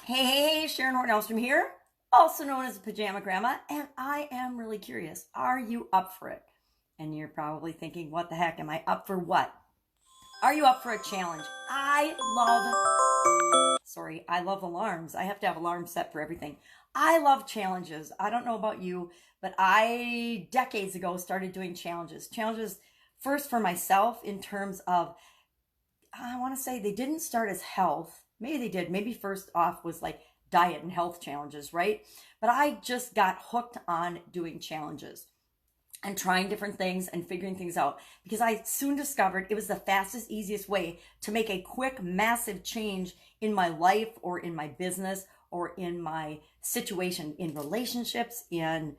Hey, Sharon Horne-Ellstrom here, also known as Pajama Gramma, and I am really curious. Are you up for it? And you're probably thinking, what the heck? Am I up for what? Are you up for a challenge? I love alarms. I have to have alarms set for everything. I love challenges. I don't know about you, but I decades ago started doing challenges. Challenges first for myself in terms of I want to say they didn't start as health. Maybe they did. Maybe first off was like diet and health challenges, right? But I just got hooked on doing challenges and trying different things and figuring things out because I soon discovered it was the fastest, easiest way to make a quick, massive change in my life or in my business or in my situation, in relationships, in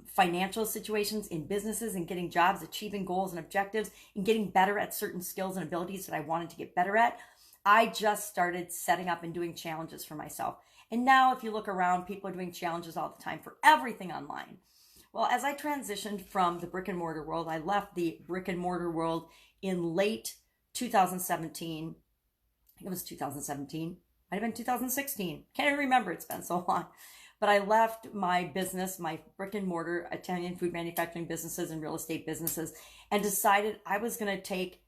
financial situations, in businesses, and getting jobs, achieving goals and objectives, and getting better at certain skills and abilities that I wanted to get better at. I just started setting up and doing challenges for myself. And now, if you look around, people are doing challenges all the time for everything online. Well, as I transitioned from the brick and mortar world, I left the brick and mortar world in late 2017. I think it was 2017. Might have been 2016. Can't even remember. It's been so long. But I left my business, my brick and mortar Italian food manufacturing businesses and real estate businesses, and decided I was going to take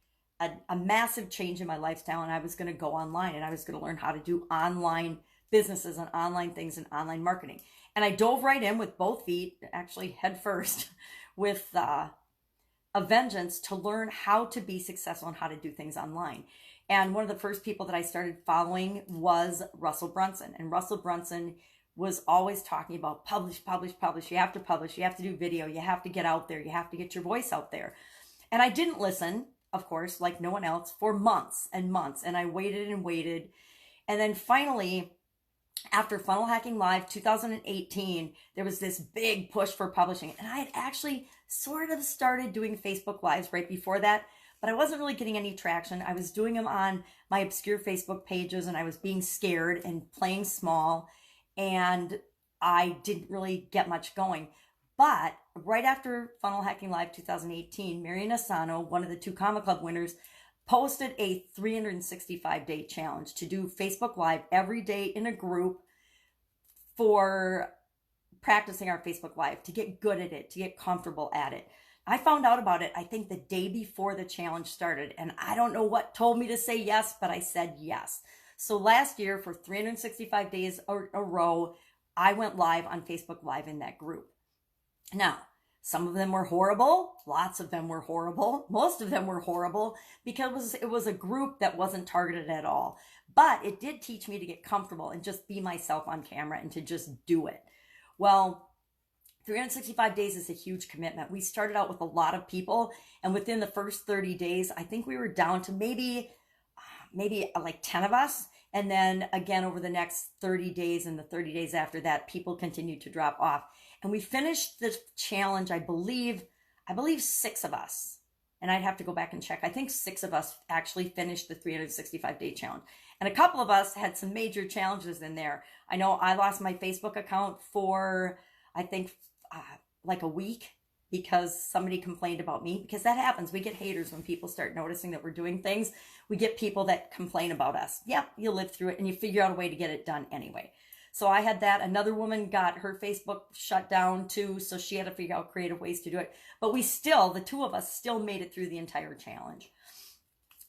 a massive change in my lifestyle and I was going to go online and I was going to learn how to do online businesses and online things and online marketing. And I dove right in with both feet, actually head first, with a vengeance to learn how to be successful and how to do things online. And one of the first people that I started following was Russell Brunson. And Russell Brunson was always talking about publish, publish, publish. You have to publish. You have to do video. You have to get out there. You have to get your voice out there. And I didn't listen, of course, like no one else, for months and months. And I waited and waited. And then finally, after Funnel Hacking Live 2018, there was this big push for publishing. And I had actually sort of started doing Facebook Lives right before that, but I wasn't really getting any traction. I was doing them on my obscure Facebook pages and I was being scared and playing small. And I didn't really get much going. But right after Funnel Hacking Live 2018, Marian Asano, one of the two Comma Club winners, posted a 365-day challenge to do Facebook Live every day in a group for practicing our Facebook Live, to get good at it, to get comfortable at it. I found out about it, I think, the day before the challenge started. And I don't know what told me to say yes, but I said yes. So last year, for 365 days a row, I went live on Facebook Live in that group. Now, some of them were horrible. Lots of them were horrible. Most of them were horrible because it was a group that wasn't targeted at all. But it did teach me to get comfortable and just be myself on camera and to just do it. Well, 365 days is a huge commitment. We started out with a lot of people, and within the first 30 days, I think we were down to maybe like 10 of us. And then again, over the next 30 days and the 30 days after that, people continued to drop off. And we finished the challenge, I believe 6 of us. And I'd have to go back and check. I think 6 of us actually finished the 365-day challenge. And a couple of us had some major challenges in there. I know I lost my Facebook account for, I think, like a week, because somebody complained about me, because that happens. We get haters when people start noticing that we're doing things. We get people that complain about us. Yep, you live through it and you figure out a way to get it done anyway. So I had that. Another woman got her Facebook shut down too, so she had to figure out creative ways to do it. But the 2 of us still made it through the entire challenge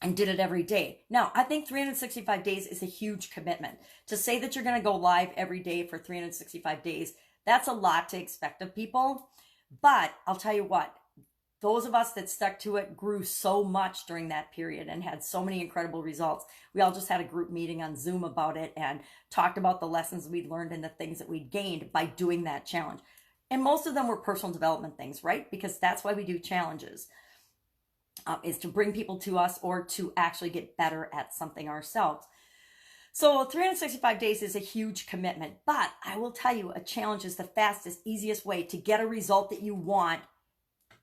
and did it every day. Now, I think 365 days is a huge commitment. To say that you're going to go live every day for 365 days, that's a lot to expect of people. But I'll tell you what, those of us that stuck to it grew so much during that period and had so many incredible results. We all just had a group meeting on Zoom about it and talked about the lessons we'd learned and the things that we'd gained by doing that challenge. And most of them were personal development things, right? Because that's why we do challenges, is to bring people to us or to actually get better at something ourselves. So 365 days is a huge commitment, but I will tell you, a challenge is the fastest, easiest way to get a result that you want.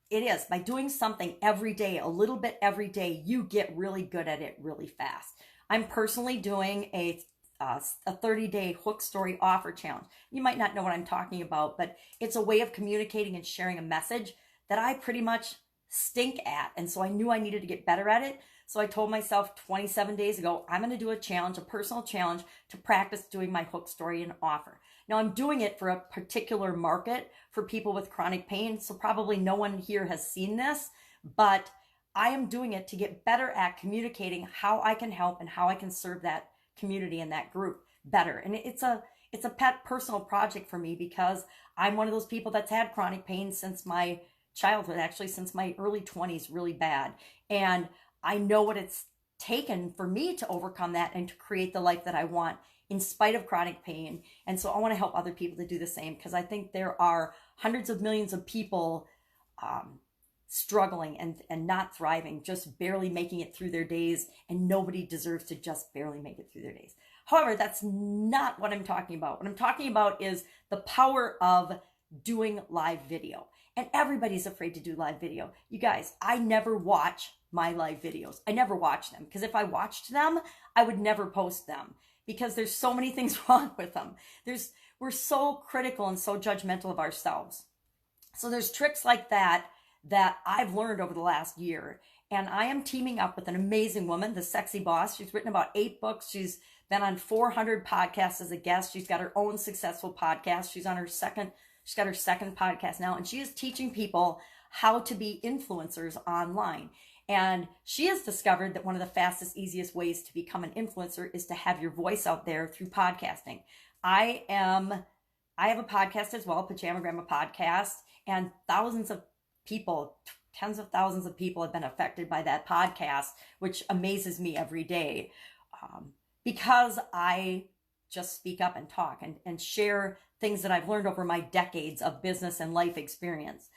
It is. By doing something every day, a little bit every day, you get really good at it really fast. I'm personally doing a 30-day hook story offer challenge. You might not know what I'm talking about, but it's a way of communicating and sharing a message that I pretty much stink at. And so I knew I needed to get better at it. So I told myself 27 days ago, I'm going to do a challenge, a personal challenge to practice doing my hook story and offer. Now I'm doing it for a particular market for people with chronic pain. So probably no one here has seen this, but I am doing it to get better at communicating how I can help and how I can serve that community and that group better. And it's a pet personal project for me because I'm one of those people that's had chronic pain since my childhood, actually since my early 20s, really bad. And I know what it's taken for me to overcome that and to create the life that I want in spite of chronic pain. And so I want to help other people to do the same because I think there are hundreds of millions of people struggling and not thriving, just barely making it through their days, and nobody deserves to just barely make it through their days. However, that's not what I'm talking about. What I'm talking about is the power of doing live video. And everybody's afraid to do live video. You guys, I never watch my live videos. I never watch them because if I watched them, I would never post them because there's so many things wrong with them. We're so critical and so judgmental of ourselves. So there's tricks like that I've learned over the last year. And I am teaming up with an amazing woman, the Sexy Boss. She's written about 8 books. She's been on 400 podcasts as a guest. She's got her own successful podcast. She's got her second podcast now, and she is teaching people how to be influencers online. And she has discovered that one of the fastest, easiest ways to become an influencer is to have your voice out there through podcasting. I have a podcast as well, Pajama Gramma podcast, and thousands of people, tens of thousands of people have been affected by that podcast, which amazes me every day because I just speak up and talk and share things that I've learned over my decades of business and life experience.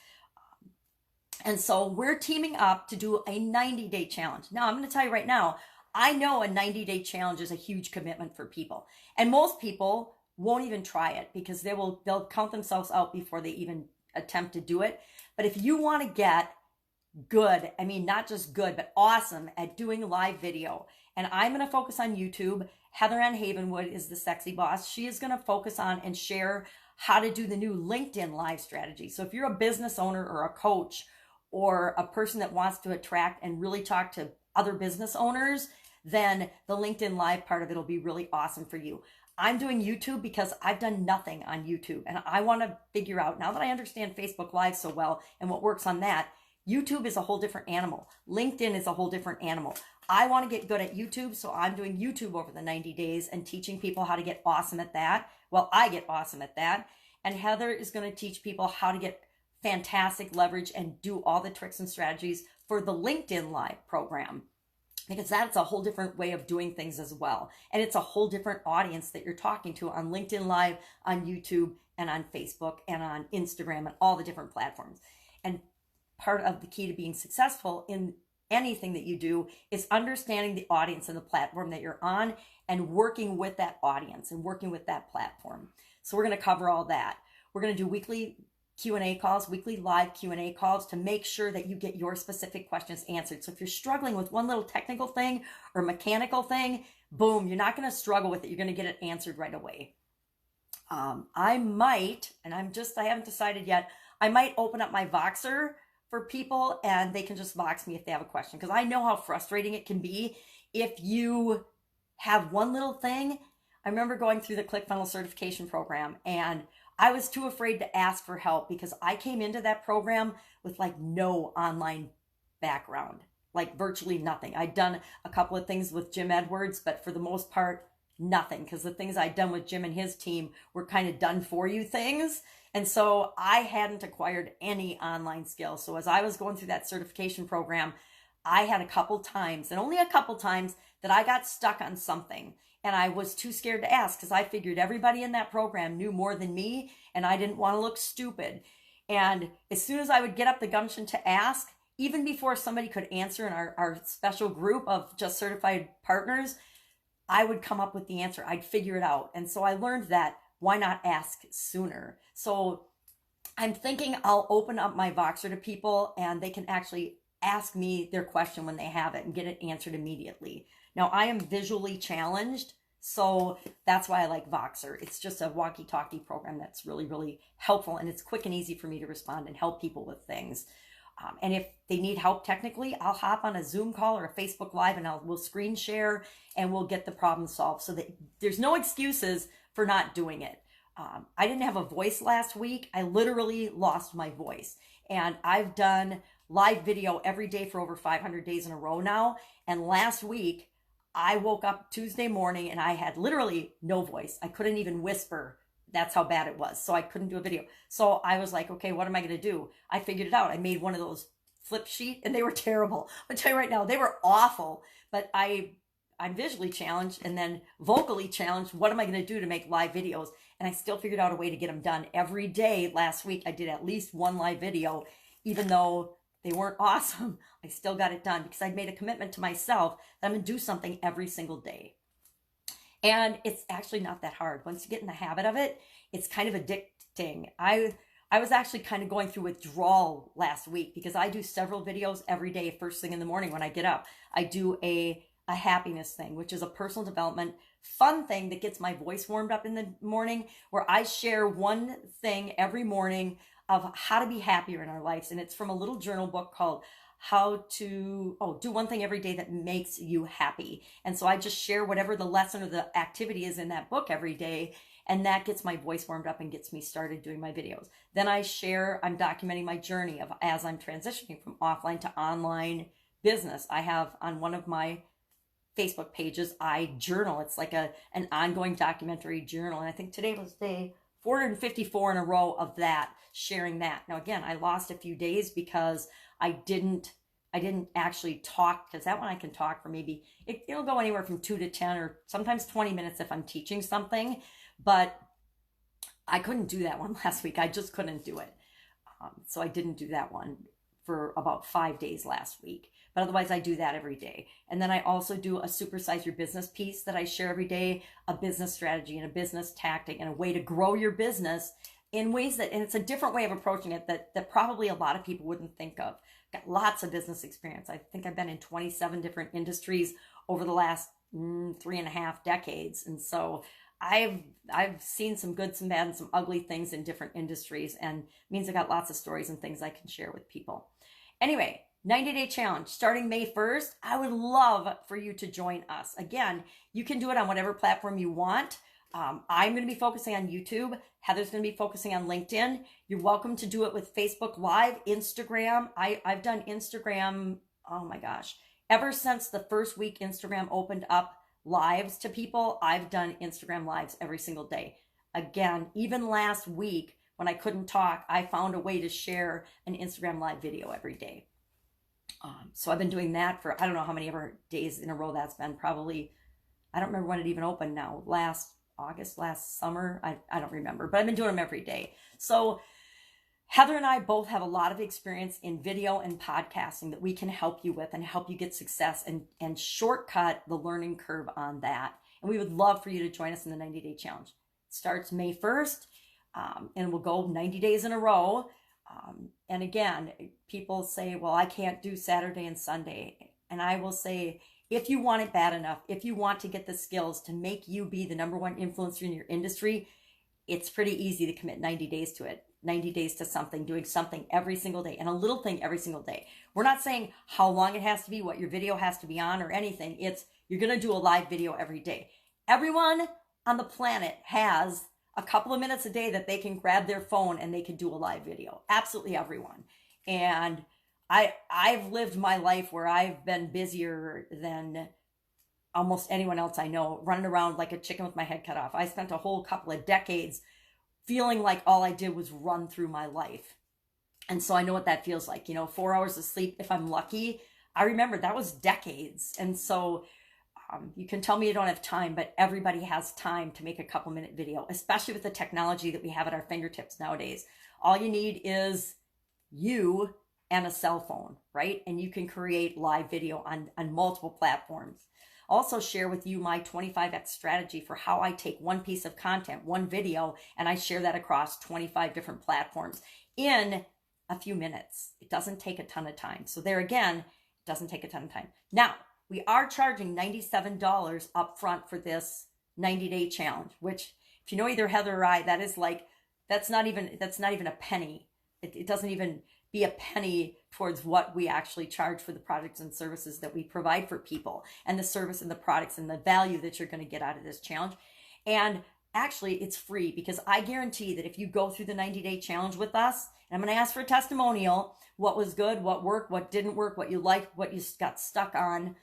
And so we're teaming up to do a 90-day challenge. Now, I'm going to tell you right now, I know a 90-day challenge is a huge commitment for people. And most people won't even try it because they'll count themselves out before they even attempt to do it. But if you want to get good, I mean, not just good, but awesome at doing live video, and I'm going to focus on YouTube. Heather Ann Havenwood is the Sexy Boss. She is going to focus on and share how to do the new LinkedIn live strategy. So if you're a business owner or a coach or a person that wants to attract and really talk to other business owners, then the LinkedIn live part of it will be really awesome for you. I'm doing YouTube because I've done nothing on YouTube, and I want to figure out, now that I understand Facebook Live so well and what works on that, YouTube is a whole different animal. LinkedIn is a whole different animal. I want to get good at YouTube, so I'm doing YouTube over the 90 days and teaching people how to get awesome at that. Well, I get awesome at that. And Heather is going to teach people how to get fantastic leverage and do all the tricks and strategies for the LinkedIn Live program, because that's a whole different way of doing things as well. And it's a whole different audience that you're talking to on LinkedIn Live, on YouTube, and on Facebook, and on Instagram, and all the different platforms. And part of the key to being successful in anything that you do is understanding the audience and the platform that you're on and working with that audience and working with that platform. So we're going to cover all that. We're going to do weekly Q&A calls, weekly live Q&A calls to make sure that you get your specific questions answered. So if you're struggling with one little technical thing or mechanical thing, boom, you're not going to struggle with it. You're going to get it answered right away. I might, and I haven't decided yet, I might open up my Voxer for people and they can just Vox me if they have a question. Because I know how frustrating it can be if you have one little thing. I remember going through the ClickFunnels certification program and I was too afraid to ask for help because I came into that program with like no online background, like virtually nothing. I'd done a couple of things with Jim Edwards, but for the most part, nothing, because the things I'd done with Jim and his team were kind of done for you things. And so I hadn't acquired any online skills. So as I was going through that certification program, I had a couple times, and only a couple times, that I got stuck on something. And I was too scared to ask because I figured everybody in that program knew more than me and I didn't want to look stupid. And as soon as I would get up the gumption to ask, even before somebody could answer in our special group of just certified partners, I would come up with the answer. I'd figure it out. And so I learned that why not ask sooner? So I'm thinking I'll open up my Voxer to people and they can actually ask me their question when they have it and get it answered immediately. Now, I am visually challenged, so that's why I like Voxer. It's just a walkie-talkie program that's really, really helpful, and it's quick and easy for me to respond and help people with things. And if they need help technically, I'll hop on a Zoom call or a Facebook Live and we'll screen share and we'll get the problem solved so that there's no excuses for not doing it. I didn't have a voice last week. I literally lost my voice. And I've done live video every day for over 500 days in a row now. And last week, I woke up Tuesday morning and I had literally no voice. I couldn't even whisper. That's how bad it was. So I couldn't do a video. So I was like, okay, what am I going to do? I figured it out. I made one of those flip sheet and they were terrible. I'll tell you right now, they were awful. But I'm visually challenged and then vocally challenged. What am I going to do to make live videos? And I still figured out a way to get them done every day. Last week, I did at least one live video, even though they weren't awesome. I still got it done because I'd made a commitment to myself that I'm going to do something every single day. And it's actually not that hard. Once you get in the habit of it, it's kind of addicting. I was actually kind of going through withdrawal last week because I do several videos every day, first thing in the morning when I get up. I do a happiness thing, which is a personal development fun thing that gets my voice warmed up in the morning, where I share one thing every morning of how to be happier in our lives. And it's from a little journal book called How to Do One Thing Every Day That Makes You Happy. And so I just share whatever the lesson or the activity is in that book every day. And that gets my voice warmed up and gets me started doing my videos. Then I'm documenting my journey of as I'm transitioning from offline to online business. I have on one of my Facebook pages, I journal. It's like an ongoing documentary journal. And I think today was day 454 in a row of that, sharing that. Now, again, I lost a few days because I didn't actually talk, because that one I can talk for maybe, it'll go anywhere from 2 to 10 or sometimes 20 minutes if I'm teaching something. But I couldn't do that one last week. I just couldn't do it. So I didn't do that one for about 5 days last week. But otherwise, I do that every day. And then I also do a Supersize Your Business piece that I share every day, a business strategy and a business tactic and a way to grow your business in ways that, and it's a different way of approaching it that probably a lot of people wouldn't think of. Got lots of business experience. I think I've been in 27 different industries over the last 3.5 decades. And so I've seen some good, some bad, and some ugly things in different industries, and it means I got lots of stories and things I can share with people. Anyway, 90-day challenge starting May 1st. I would love for you to join us. Again, you can do it on whatever platform you want. I'm going to be focusing on YouTube. Heather's going to be focusing on LinkedIn. You're welcome to do it with Facebook Live, Instagram. I've done Instagram, oh my gosh. Ever since the first week Instagram opened up lives to people, I've done Instagram lives every single day. Again, even last week when I couldn't talk, I found a way to share an Instagram live video every day. So I've been doing that for, I don't know how many ever days in a row that's been. Probably, I don't remember when it even opened now. Last August, last summer, I don't remember. But I've been doing them every day. So Heather and I both have a lot of experience in video and podcasting that we can help you with and help you get success and shortcut the learning curve on that. And we would love for you to join us in the 90-day challenge. It starts May 1st and we'll go 90 days in a row. And again, people say, well, I can't do Saturday and Sunday. And I will say, if you want it bad enough, if you want to get the skills to make you be the #1 influencer in your industry, it's pretty easy to commit 90 days to it. 90 days to something, doing something every single day and a little thing every single day. We're not saying how long it has to be, what your video has to be on or anything. It's you're going to do a live video every day. Everyone on the planet has a couple of minutes a day that they can grab their phone and they can do a live video. Absolutely everyone. And I've lived my life where I've been busier than almost anyone else I know, running around like a chicken with my head cut off. I spent a whole couple of decades feeling like all I did was run through my life. And so I know what that feels like, 4 hours of sleep if I'm lucky. I remember that was decades. And so you can tell me you don't have time, but everybody has time to make a couple-minute video, especially with the technology that we have at our fingertips nowadays. All you need is you and a cell phone, right? And you can create live video on multiple platforms. Also share with you my 25X strategy for how I take one piece of content, one video, and I share that across 25 different platforms in a few minutes. It doesn't take a ton of time. So there again, it doesn't take a ton of time. Now, we are charging $97 up front for this 90-day challenge, which if you know either Heather or I, that's not even a penny. It doesn't even be a penny towards what we actually charge for the products and services that we provide for people, and the service and the products and the value that you're going to get out of this challenge. And actually, it's free, because I guarantee that if you go through the 90-day challenge with us, and I'm going to ask for a testimonial, what was good, what worked, what didn't work, what you liked, what you got stuck on,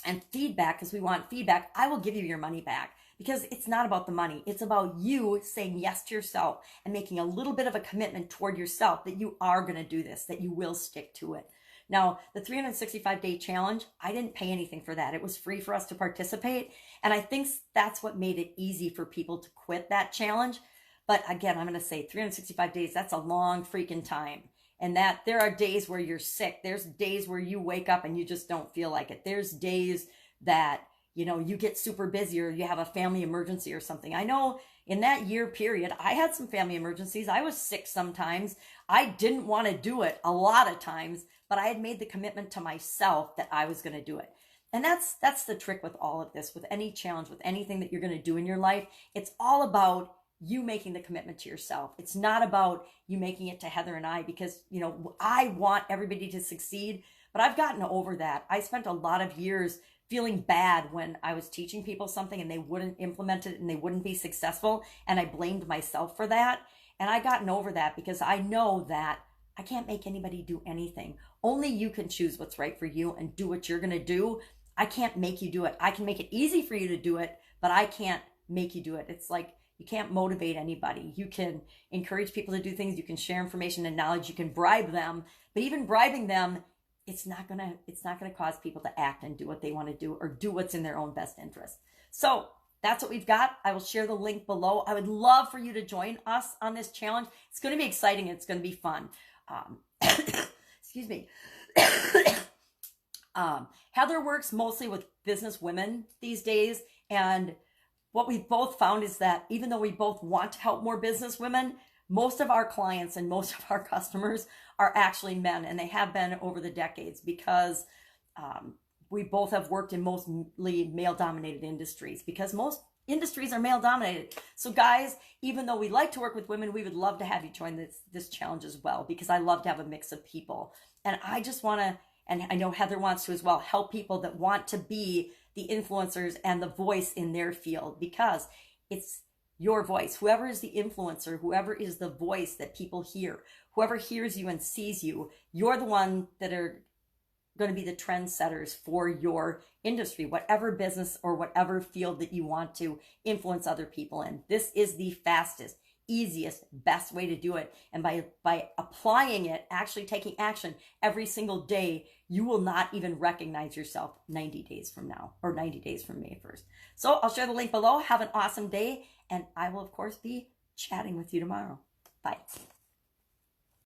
and feedback, because we want feedback, I will give you your money back. Because it's not about the money. It's about you saying yes to yourself and making a little bit of a commitment toward yourself that you are going to do this, that you will stick to it. Now, the 365-day challenge, I didn't pay anything for that. It was free for us to participate. And I think that's what made it easy for people to quit that challenge. But again, I'm going to say 365 days, that's a long freaking time. And that there are days where you're sick. There's days where you wake up and you just don't feel like it. There's days that, you know, you get super busy, or you have a family emergency or something. I know in that year period, I had some family emergencies. I was sick sometimes. I didn't want to do it a lot of times, but I had made the commitment to myself that I was going to do it. And that's the trick with all of this, with any challenge, with anything that you're going to do in your life. It's all about you making the commitment to yourself. It's not about you making it to Heather and I, because, you know, I want everybody to succeed, but I've gotten over that. I spent a lot of years feeling bad when I was teaching people something and they wouldn't implement it and they wouldn't be successful. And I blamed myself for that. And I gotten over that, because I know that I can't make anybody do anything. Only you can choose what's right for you and do what you're going to do. I can't make you do it. I can make it easy for you to do it, but I can't make you do it. It's like, you can't motivate anybody. You can encourage people to do things. You can share information and knowledge. You can bribe them, but even bribing them, it's not gonna cause people to act and do what they want to do, or do what's in their own best interest. So that's what we've got. I will share the link below. I would love for you to join us on this challenge. It's going to be exciting. It's going to be fun. Excuse me. Heather works mostly with business women these days, and what we've both found is that even though we both want to help more business women, most of our clients and most of our customers are actually men, and they have been over the decades, because we both have worked in mostly male-dominated industries, because most industries are male-dominated. So guys, even though we like to work with women, we would love to have you join this challenge as well, because I love to have a mix of people. And I just want to, and I know Heather wants to as well, help people that want to be the influencers and the voice in their field, because it's your voice. Whoever is the influencer, whoever is the voice that people hear, whoever hears you and sees you, you're the one that are going to be the trendsetters for your industry, whatever business or whatever field that you want to influence other people in. This is the fastest, easiest, best way to do it. And by applying it, actually taking action every single day, you will not even recognize yourself 90 days from now, or 90 days from May 1st. So I'll share the link below. Have an awesome day. And I will, of course, be chatting with you tomorrow. Bye.